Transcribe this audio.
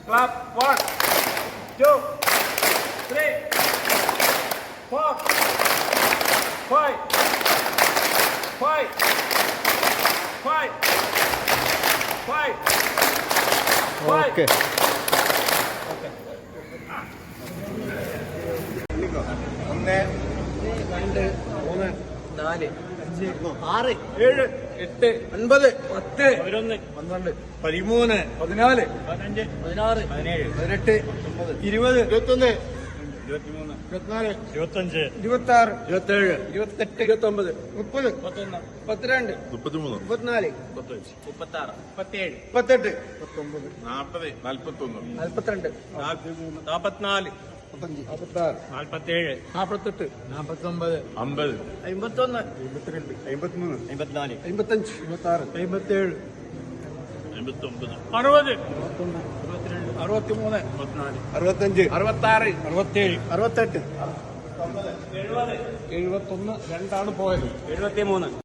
Clap. 1, 2, 3, 4, 5, 5, 5, 5, 5. Okay. ഒന്ന്, രണ്ട്, മൂന്ന്, നാല്, അഞ്ച്, ആറ്, 7, 8, 9, 10, 11, 12, 13, 14, 15, 16, 17, 18, 20, 21, 23, 24, 25, 26, 27, 28, 29, 30, 31, 32, 33, 34, 35, 36, 37, 38, 39, 40, 41, 42, 44, 46, 47, 48, 49, 50, 51, 52, 53, 54, 55, 56, 57, 59, 60, 61, 63, 64, 65, 66, 67, 68, 71, 2 ആണ് പോയത്. 73.